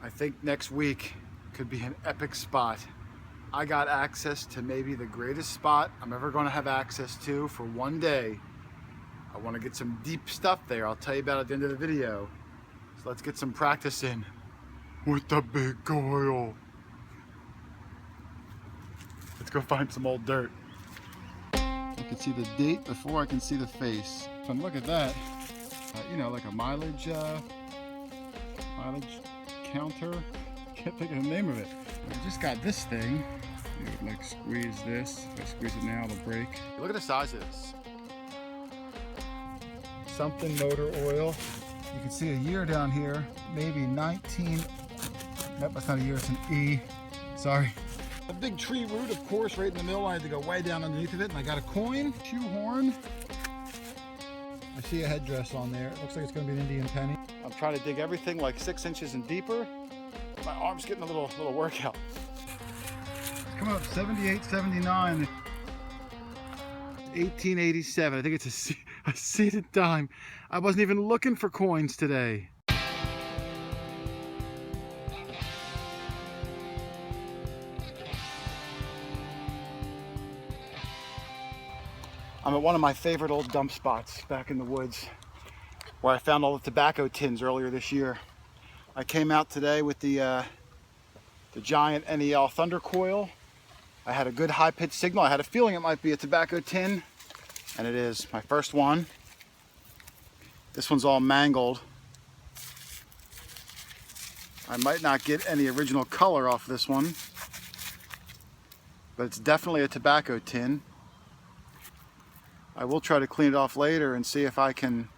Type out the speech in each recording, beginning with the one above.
I think next week could be an epic spot. I got access to maybe the greatest spot I'm ever going to have access to for one day. I want to get some deep stuff there. I'll tell you about it at the end of the video. So let's get some practice in with the big coil. Let's go find some old dirt. I can see the date before I can see the face. And look at that. You know, like a mileage counter. Can't think of the name of it. I just got this thing. You would like squeeze this. If I squeeze it now, it'll break. Look at the size of this. Something motor oil. You can see a year down here. Maybe 19. Nope, that's not a year. It's an E. Sorry. A big tree root, of course, right in the middle. I had to go way down underneath of it, and I got a coin, shoe horn. I see a headdress on there. It looks like it's going to be an Indian penny. I'm trying to dig everything like 6 inches and deeper. My arm's getting a little workout. It's coming up 78, 79. 1887. I think it's a seated dime. I wasn't even looking for coins today. I'm at one of my favorite old dump spots back in the woods where I found all the tobacco tins earlier this year. I came out today with the giant NEL Thunder coil. I had a good high pitch signal. I had a feeling it might be a tobacco tin, and it is. My first one. This one's all mangled. I might not get any original color off this one, but it's definitely a tobacco tin. I will try to clean it off later and see if I can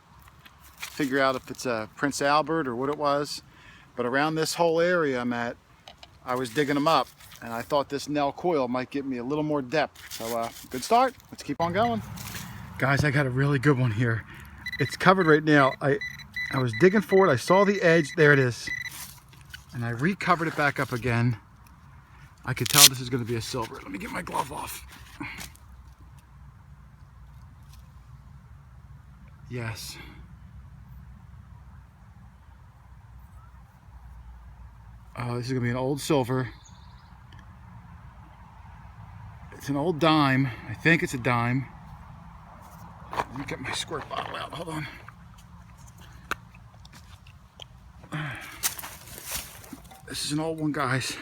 figure out if it's a Prince Albert or what it was. But around this whole area I'm at, I was digging them up, and I thought this NEL coil might get me a little more depth. So good start. Let's keep on going. Guys, I got a really good one here. It's covered right now. I was digging for it. I saw the edge. There it is. And I recovered it back up again. I could tell this is going to be a silver. Let me get my glove off. Yes. Oh, this is gonna be an old silver. It's an old dime. I think it's a dime. Let me get my squirt bottle out. Hold on. This is an old one, guys.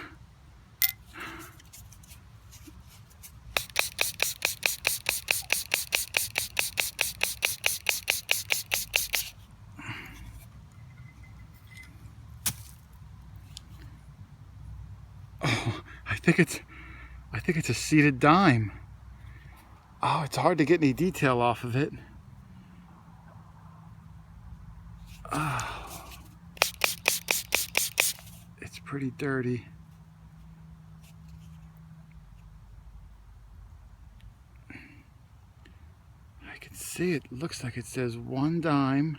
I think it's a seated dime. Oh, it's hard to get any detail off of it. Oh, it's pretty dirty. I can see it. Looks like it says 1 dime.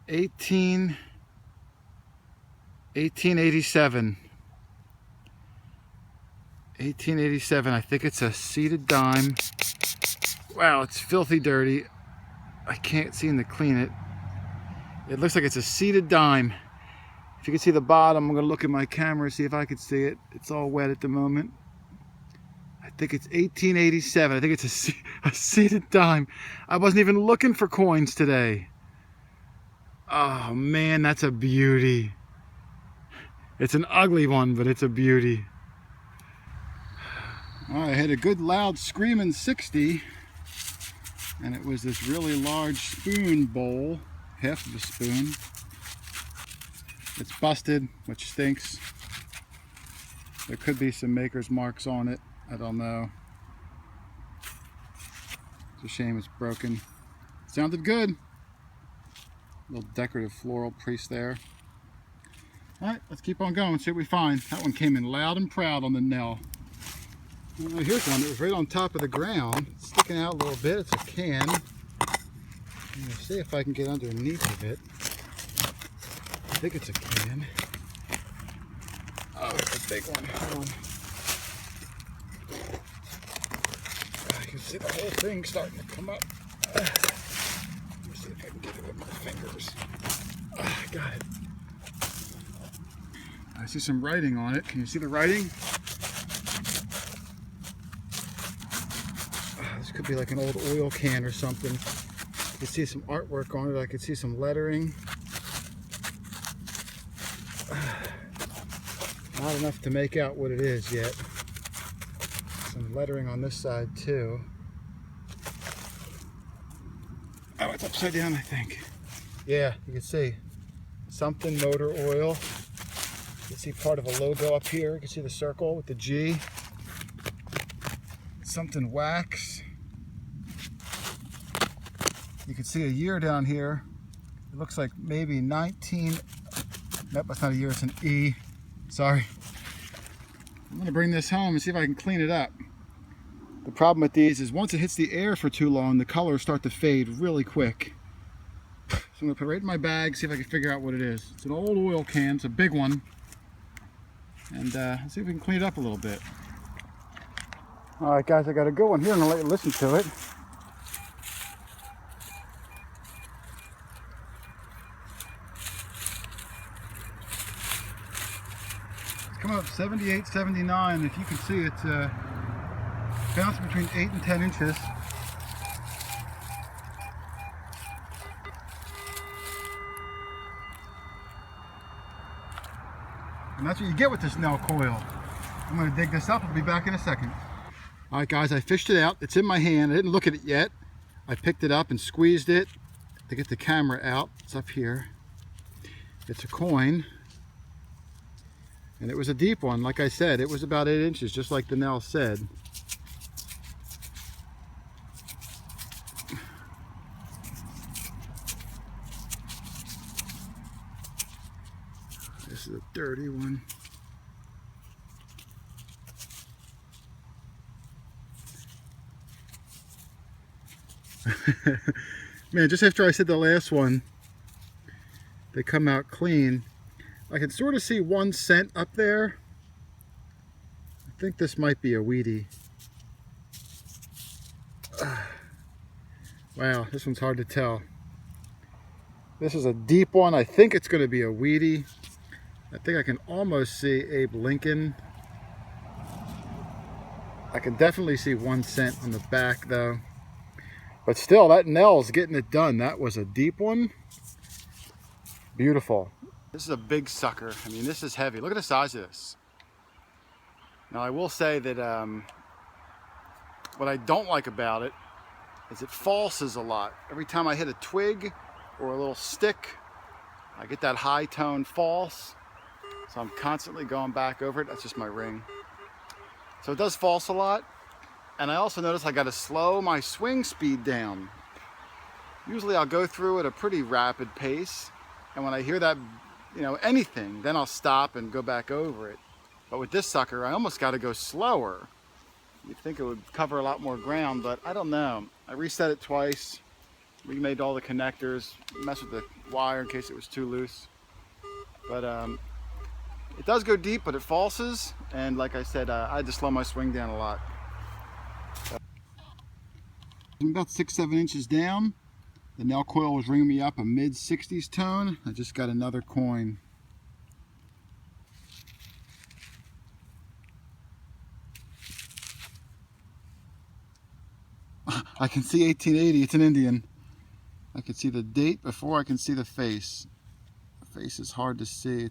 1887. 1887. I think it's a seated dime. Wow, it's filthy dirty. I can't seem to clean it. It looks like it's a seated dime. If you can see the bottom, I'm going to look at my camera, see if I can see it. It's all wet at the moment. I think it's 1887. I think it's a seated dime. I wasn't even looking for coins today. Oh man, that's a beauty. It's an ugly one, but it's a beauty. I had a good loud screaming 60, and it was this really large spoon bowl, half of a spoon. It's busted, which stinks. There could be some maker's marks on it. I don't know. It's a shame it's broken. Sounded good. Little decorative floral piece there. Alright, let's keep on going, see what we find. That one came in loud and proud on the NEL. Here's one that was right on top of the ground. It's sticking out a little bit. It's a can. I'm going to see if I can get underneath of it. I think it's a can. Oh, it's a big one. Hold on. You can see the whole thing starting to come up. Let me see see some writing on it. Can you see the writing? This could be like an old oil can or something. You can see some artwork on it. I can see some lettering. Not enough to make out what it is yet. Some lettering on this side too. Oh, it's upside down, I think. Yeah, you can see something motor oil. You can see part of a logo up here. You can see the circle with the G. Something wax. You can see a year down here. It looks like maybe 19. Nope, that's not a year, it's an E. Sorry. I'm gonna bring this home and see if I can clean it up. The problem with these is once it hits the air for too long, the colors start to fade really quick. So I'm gonna put it right in my bag, see if I can figure out what it is. It's an old oil can, it's a big one. And let's see if we can clean it up a little bit. All right, guys, I got a good one here, and I'll let you listen to it. It's come up 78, 79. If you can see, it's bouncing between 8 and 10 inches. And that's what you get with this NEL coil. I'm going to dig this up. I'll be back in a second. All right, guys, I fished it out. It's in my hand. I didn't look at it yet. I picked it up and squeezed it to get the camera out. It's up here. It's a coin. And it was a deep one. Like I said, it was about 8 inches, just like the NEL said. This is a dirty one. Man, just after I said the last one, they come out clean. I can sort of see 1 cent up there. I think this might be a weedy. Wow, this one's hard to tell. This is a deep one. I think it's going to be a weedy. I think I can almost see Abe Lincoln. I can definitely see 1 cent on the back though. But still, that NEL's getting it done. That was a deep one. Beautiful. This is a big sucker. I mean, this is heavy. Look at the size of this. Now, I will say that what I don't like about it is it falses a lot. Every time I hit a twig or a little stick, I get that high tone false. So I'm constantly going back over it. That's just my ring. So it does false a lot. And I also notice I got to slow my swing speed down. Usually I'll go through at a pretty rapid pace. And when I hear that, you know, anything, then I'll stop and go back over it. But with this sucker, I almost got to go slower. You'd think it would cover a lot more ground, but I don't know. I reset it twice, remade all the connectors, messed with the wire in case it was too loose. But it does go deep, but it falses. And like I said, I had to slow my swing down a lot. I'm about 6-7 inches down. The NEL coil was ringing me up a mid-60s tone. I just got another coin. I can see 1880. It's an Indian. I can see the date before I can see the face. The face is hard to see.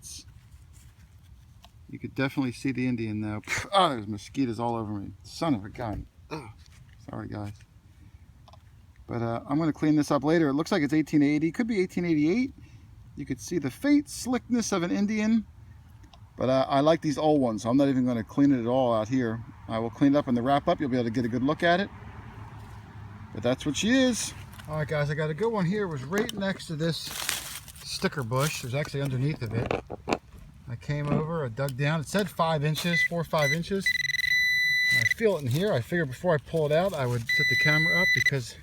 You could definitely see the Indian though. Oh, there's mosquitoes all over me. Son of a gun. Ugh. Sorry, guys. But I'm going to clean this up later. It looks like it's 1880. Could be 1888. You could see the faint slickness of an Indian. But I like these old ones, so I'm not even going to clean it at all out here. I will clean it up in the wrap up. You'll be able to get a good look at it. But that's what she is. All right, guys, I got a good one here. It was right next to this sticker bush. It was actually underneath of it. I came over, I dug down. It said 5 inches, 4 or 5 inches. I feel it in here. I figured before I pull it out, I would set the camera up because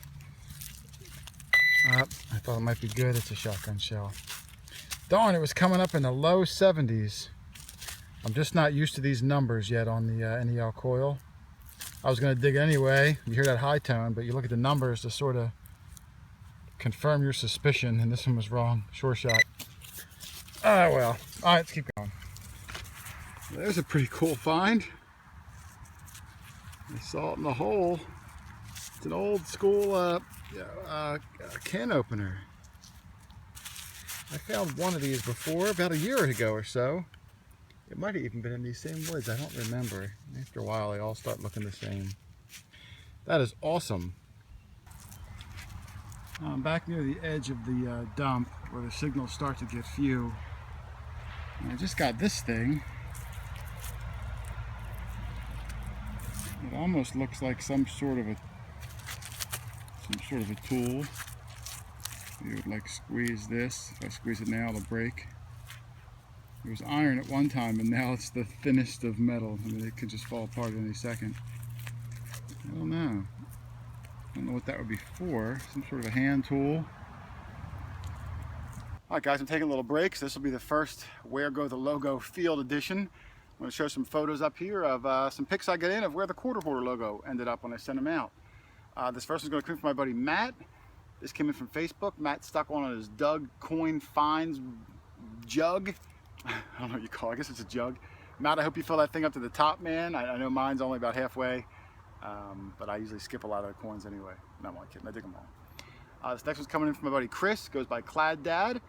I thought it might be good. It's a shotgun shell. Darn, it was coming up in the low 70s. I'm just not used to these numbers yet on the NEL coil. I was going to dig anyway. You hear that high tone, but you look at the numbers to sort of confirm your suspicion, and this one was wrong. Sure shot. Ah, well. All right, let's keep going. There's a pretty cool find. I saw it in the hole. It's an old school can opener. I found one of these before, about a year ago or so. It might have even been in these same woods. I don't remember. After a while, they all start looking the same. That is awesome. I'm back near the edge of the dump where the signals start to get few. And I just got this thing. It almost looks like some sort of a tool. You would like squeeze this. If I squeeze it now, it'll break. It was iron at one time, and now it's the thinnest of metal. I mean, it could just fall apart any second. I don't know. I don't know what that would be for. Some sort of a hand tool. Alright guys, I'm taking a little break. So this will be the first Where Go the Logo Field Edition. I'm going to show some photos up here of some pics I got in of where the quarter hoarder logo ended up when I sent them out. This first one's going to come from my buddy Matt. This came in from Facebook. Matt stuck one on his Doug Coin Finds jug. I don't know what you call it. I guess it's a jug. Matt, I hope you fill that thing up to the top, man. I know mine's only about halfway, but I usually skip a lot of the coins anyway. No, I'm only kidding. I dig them all. This next one's coming in from my buddy Chris. Goes by Clad Dad.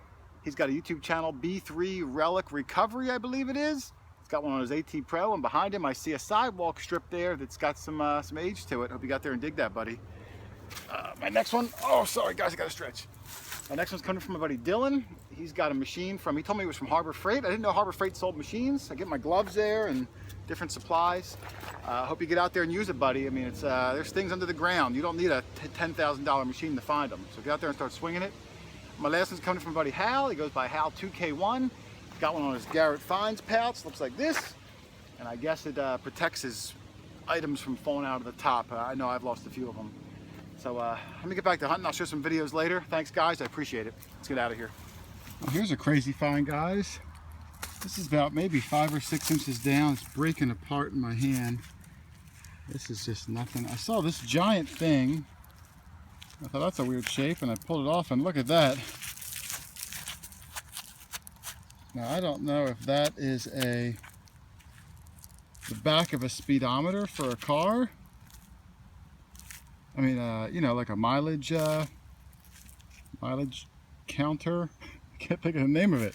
He's got a YouTube channel, B3 Relic Recovery, I believe it is. He's got one on his AT Pro, and behind him I see a sidewalk strip there that's got some age to it. Hope you got there and dig that, buddy. My next one, oh sorry guys, I gotta stretch. My next one's coming from my buddy Dylan. He's got a machine from, he told me it was from Harbor Freight. I didn't know Harbor Freight sold machines. I get my gloves there and different supplies. Hope you get out there and use it, buddy. I mean, it's there's things under the ground. You don't need a $10,000 machine to find them. So get out there and start swinging it. My last one's coming from my buddy Hal. He goes by Hal 2K1. Got one on his Garrett Finds pouch. Looks like this. And I guess it protects his items from falling out of the top. I know I've lost a few of them. So let me get back to hunting. I'll show some videos later. Thanks guys, I appreciate it. Let's get out of here. Well, here's a crazy find, guys. This is about maybe 5 or 6 inches down. It's breaking apart in my hand. This is just nothing. I saw this giant thing. I thought that's a weird shape, and I pulled it off, and look at that. Now I don't know if that is the back of a speedometer for a car. I mean, you know, like a mileage counter. I can't think of the name of it.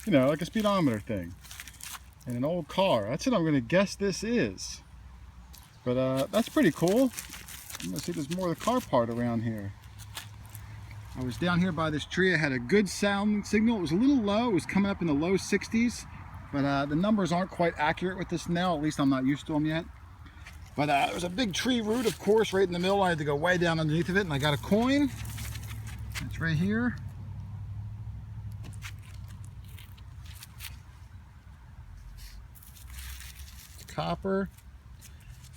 You know, like a speedometer thing. And an old car. That's what I'm going to guess this is. But that's pretty cool. I'm going to see if there's more of the car part around here. I was down here by this tree. I had a good sound signal. It was a little low. It was coming up in the low 60s. But the numbers aren't quite accurate with this NEL. At least I'm not used to them yet. But there was a big tree root, of course, right in the middle. I had to go way down underneath of it, and I got a coin. It's right here. It's copper.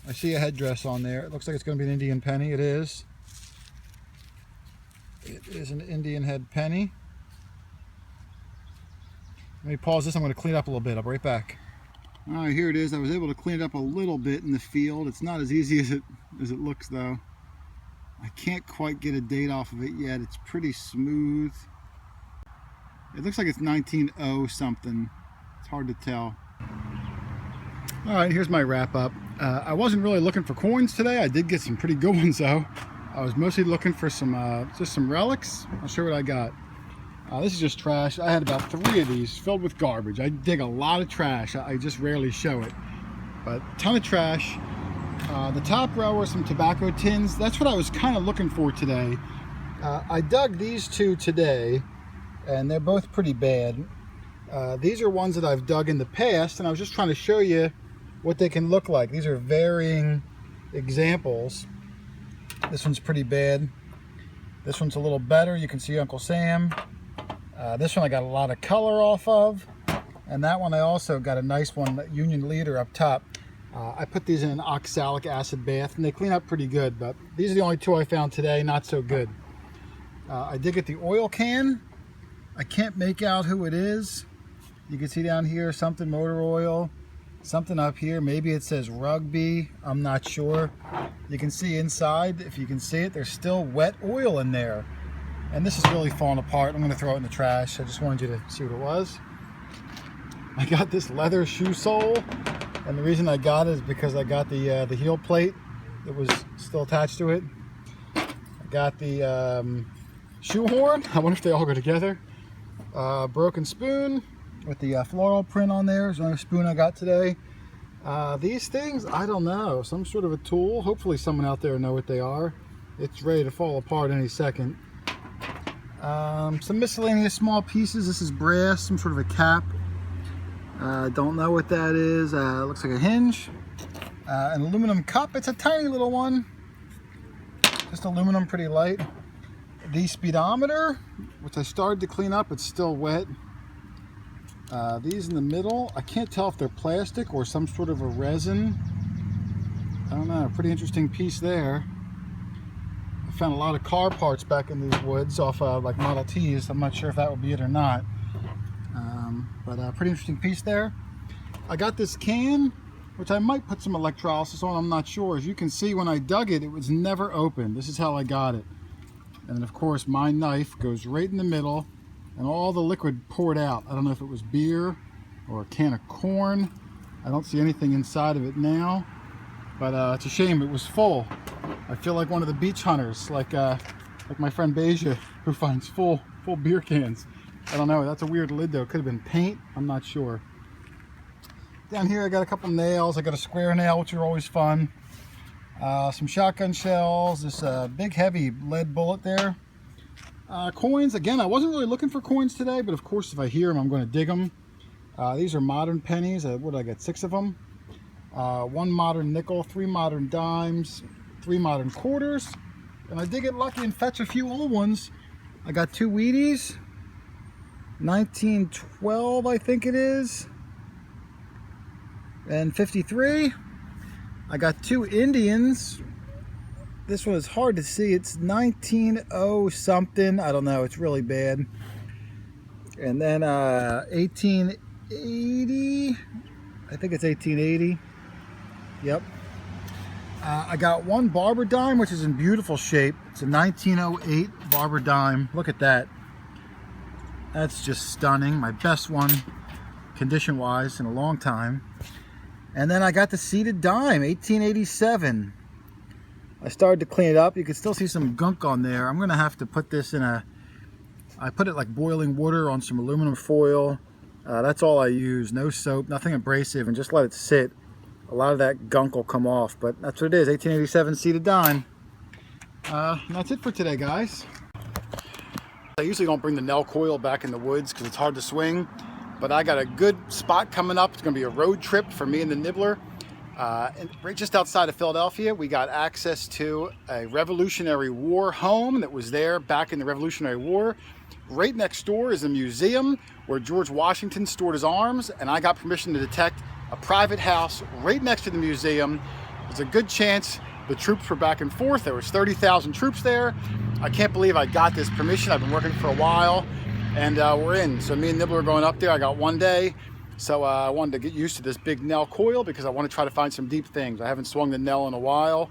I see a headdress on there. It looks like it's going to be an Indian penny. It is. It is an Indian head penny. Let me pause this. I'm going to clean it up a little bit. I'll be right back. All right, here it is. I was able to clean it up a little bit in the field. It's not as easy as it looks, though. I can't quite get a date off of it yet. It's pretty smooth. It looks like it's 1900 something. It's hard to tell. All right, here's my wrap up. I wasn't really looking for coins today. I did get some pretty good ones, though. I was mostly looking for some just some relics. I'll show you what I got. This is just trash. I had about 3 of these filled with garbage. I dig a lot of trash. I just rarely show it, but a ton of trash. The top row are some tobacco tins. That's what I was kind of looking for today. I dug these 2 today, and they're both pretty bad. These are ones that I've dug in the past, and I was just trying to show you what they can look like. These are varying examples. This one's pretty bad. This one's a little better. You can see Uncle Sam. This one I got a lot of color off of, and that one I also got a nice one, Union Leader up top. I put these in an oxalic acid bath, and they clean up pretty good, but these are the only 2 I found today, not so good. I did get the oil can. I can't make out who it is. You can see down here something motor oil, something up here, maybe it says Rugby, I'm not sure. You can see inside, if you can see it, there's still wet oil in there. And this is really falling apart. I'm going to throw it in the trash. I just wanted you to see what it was. I got this leather shoe sole, and the reason I got it is because I got the heel plate that was still attached to it. I got the shoe horn. I wonder if they all go together. Broken spoon with the floral print on there. Is the only spoon I got today. These things, I don't know, some sort of a tool. Hopefully someone out there will know what they are. It's ready to fall apart any second. Some miscellaneous small pieces. This is brass, some sort of a cap. Don't know what that is. Looks like a hinge. An aluminum cup. It's a tiny little one. Just aluminum, pretty light. The speedometer, which I started to clean up. It's still wet. These in the middle, I can't tell if they're plastic or some sort of a resin. I don't know, pretty interesting piece there. I found a lot of car parts back in these woods off like Model Ts. I'm not sure if that would be it or not. But pretty interesting piece there. I got this can, which I might put some electrolysis on, I'm not sure. As you can see, when I dug it, it was never open. This is how I got it. And then of course my knife goes right in the middle, and all the liquid poured out. I don't know if it was beer or a can of corn. I don't see anything inside of it now, but it's a shame. It was full. I feel like one of the beach hunters, like my friend Beja, who finds full beer cans. I don't know. That's a weird lid though. Could have been paint. I'm not sure. Down here I got a couple nails. I got a square nail, which are always fun. Some shotgun shells. This big heavy lead bullet there. Coins, again, I wasn't really looking for coins today, but of course if I hear them, I'm going to dig them. These are modern pennies. What did I get? 6 of them. 1 modern nickel, 3 modern dimes, 3 modern quarters. And I did get lucky and fetch a few old ones. I got 2 Wheaties. 1912, I think it is. And 53. I got 2 Indians. This one is hard to see. It's 1900 something. I don't know. It's really bad. And then 1880. I think it's 1880. Yep. I got 1 barber dime, which is in beautiful shape. It's a 1908 barber dime. Look at that. That's just stunning. My best one, condition-wise, in a long time. And then I got the seated dime, 1887. I started to clean it up. You can still see some gunk on there. I'm gonna have to put this in I put it like boiling water on some aluminum foil. That's all I use. No soap, nothing abrasive, and just let it sit. A lot of that gunk will come off, but that's what it is, 1887 seated dime. And that's it for today, guys. I usually don't bring the NEL coil back in the woods because it's hard to swing, but I got a good spot coming up. It's gonna be a road trip for me and the nibbler. And right just outside of Philadelphia, we got access to a Revolutionary War home that was there back in the Revolutionary War. Right next door is a museum where George Washington stored his arms, and I got permission to detect a private house right next to the museum. There's a good chance the troops were back and forth. There was 30,000 troops there. I can't believe I got this permission. I've been working for a while, and we're in. So me and Nibbler are going up there. I got 1 day. So I wanted to get used to this big NEL coil because I want to try to find some deep things. I haven't swung the NEL in a while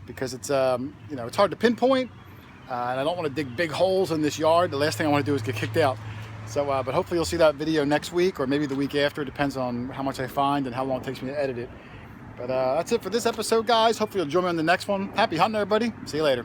because it's you know, it's hard to pinpoint, and I don't want to dig big holes in this yard. The last thing I want to do is get kicked out. So, but hopefully you'll see that video next week or maybe the week after. It depends on how much I find and how long it takes me to edit it. But that's it for this episode, guys. Hopefully you'll join me on the next one. Happy hunting, everybody. See you later.